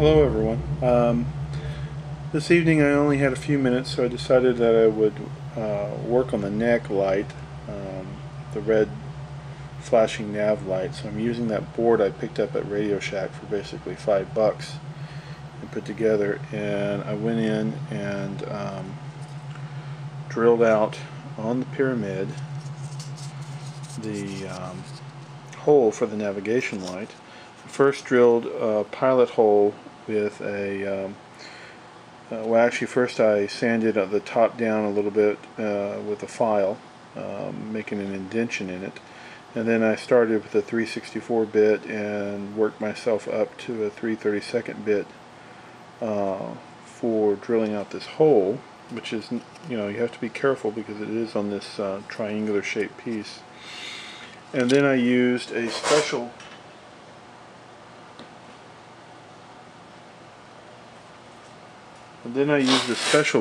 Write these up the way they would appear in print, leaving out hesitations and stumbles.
Hello everyone. This evening I only had a few minutes, so I decided that I would work on the neck light, the red flashing nav light. So I'm using that board I picked up at Radio Shack for basically $5 and put together, and I went in and drilled out on the pyramid the hole for the navigation light. First drilled a pilot hole with a well, actually first I sanded the top down a little bit with a file, making an indentation in it, and then I started with a 364 bit and worked myself up to a 332nd bit for drilling out this hole, which is, you have to be careful because it is on this triangular shaped piece. And then I used a special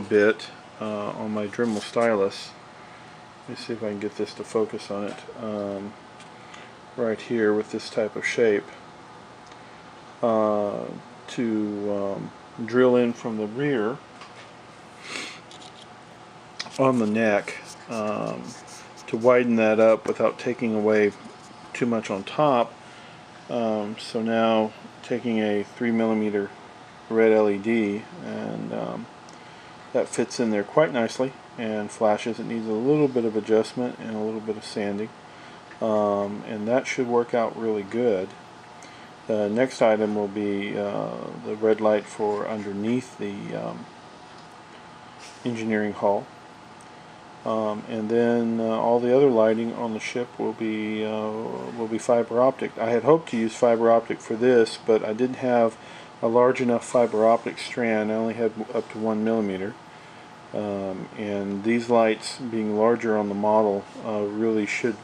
bit on my Dremel stylus. Let me see if I can get this to focus on it. Right here with this type of shape to drill in from the rear on the neck to widen that up without taking away too much on top. So now taking a 3mm red LED, and that fits in there quite nicely and flashes. It needs a little bit of adjustment and a little bit of sanding, and that should work out really good. The next item will be the red light for underneath the engineering hull, and then all the other lighting on the ship will be fiber optic. I had hoped to use fiber optic for this, but I didn't have a large enough fiber optic strand. I only had up to 1mm, and these lights, being larger on the model, really should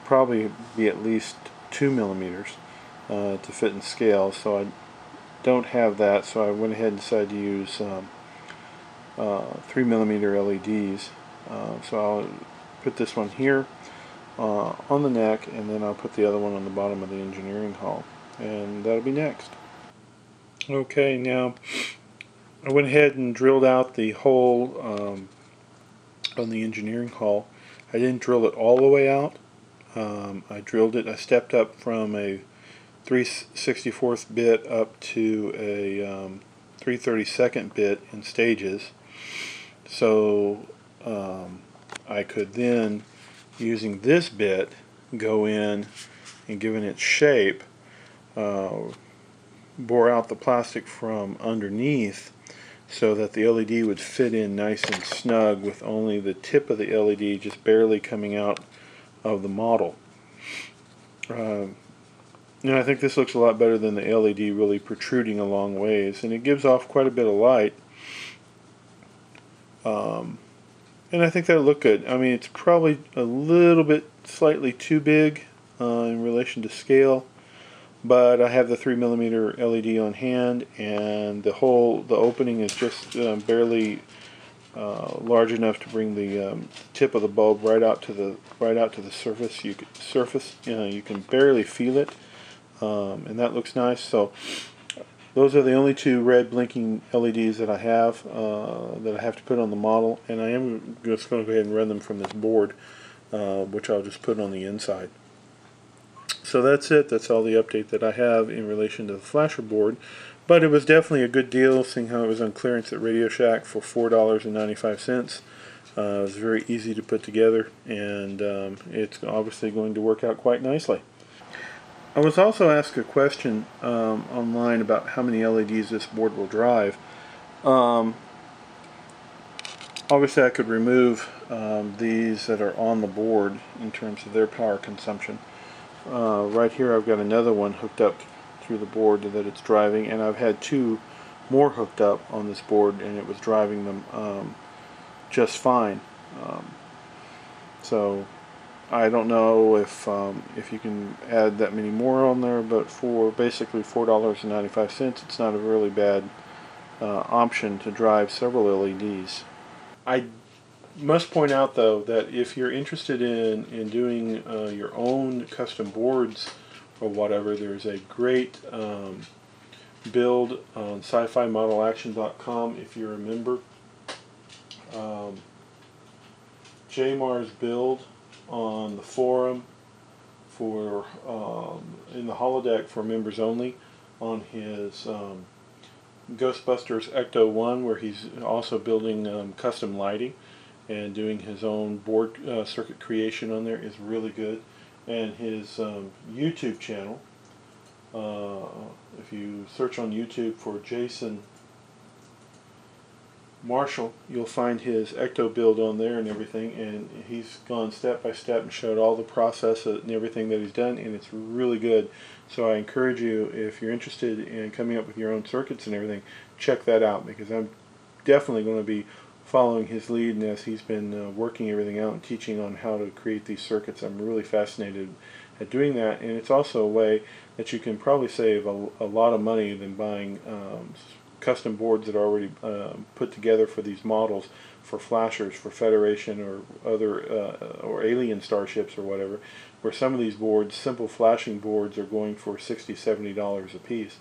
probably be at least 2mm to fit in scale. So I don't have that, so I went ahead and decided to use 3mm LEDs. So I'll put this one here on the neck, and then I'll put the other one on the bottom of the engineering hull, and that'll be next. Okay, now I went ahead and drilled out the hole on the engineering hull. I didn't drill it all the way out. I stepped up from a 3/64th bit up to a 3/32nd bit in stages, so I could then, using this bit, go in and, given its shape, bore out the plastic from underneath so that the LED would fit in nice and snug with only the tip of the LED just barely coming out of the model. And I think this looks a lot better than the LED really protruding a long ways, and it gives off quite a bit of light, and I think that'll look good. I mean, it's probably a little bit slightly too big in relation to scale, but I have the 3mm LED on hand, and the opening is just barely large enough to bring the tip of the bulb right out to the surface. You can barely feel it, and that looks nice. So those are the only two red blinking LEDs that I have to put on the model, and I am just going to go ahead and run them from this board, which I'll just put on the inside. So that's it. That's all the update that I have in relation to the flasher board. But it was definitely a good deal, seeing how it was on clearance at Radio Shack for $4.95. It was very easy to put together, and it's obviously going to work out quite nicely. I was also asked a question online about how many LEDs this board will drive. Obviously I could remove these that are on the board in terms of their power consumption. Right here I've got another one hooked up through the board that it's driving, and I've had two more hooked up on this board, and it was driving them just fine. So I don't know if you can add that many more on there, but for basically $4.95, it's not a really bad option to drive several LEDs. I must point out, though, that if you're interested in doing your own custom boards or whatever, there's a great build on SciFiModelAction.com if you're a member. Jamar's build on the forum for in the holodeck for members only on his Ghostbusters Ecto 1, where he's also building custom lighting and doing his own board circuit creation on there, is really good. And his YouTube channel, if you search on YouTube for Jason Marshall, you'll find his Ecto build on there and everything, and he's gone step by step and showed all the process and everything that he's done, and it's really good. So I encourage you, if you're interested in coming up with your own circuits and everything, check that out, because I'm definitely going to be following his lead, and as he's been working everything out and teaching on how to create these circuits, I'm really fascinated at doing that. And it's also a way that you can probably save a lot of money than buying custom boards that are already put together for these models, for flashers, for Federation or other or alien starships or whatever, where some of these boards, simple flashing boards, are going for $60, $70 a piece.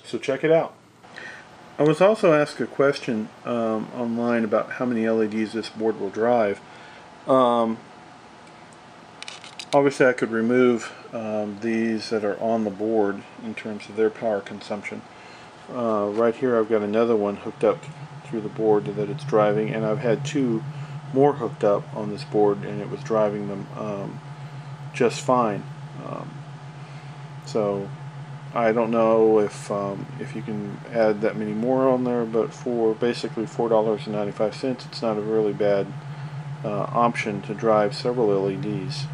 So check it out. I was also asked a question online about how many LEDs this board will drive. Obviously I could remove these that are on the board in terms of their power consumption. Right here I've got another one hooked up through the board that it's driving, and I've had two more hooked up on this board, and it was driving them just fine. So I don't know if you can add that many more on there, but for basically $4.95, it's not a really bad option to drive several LEDs.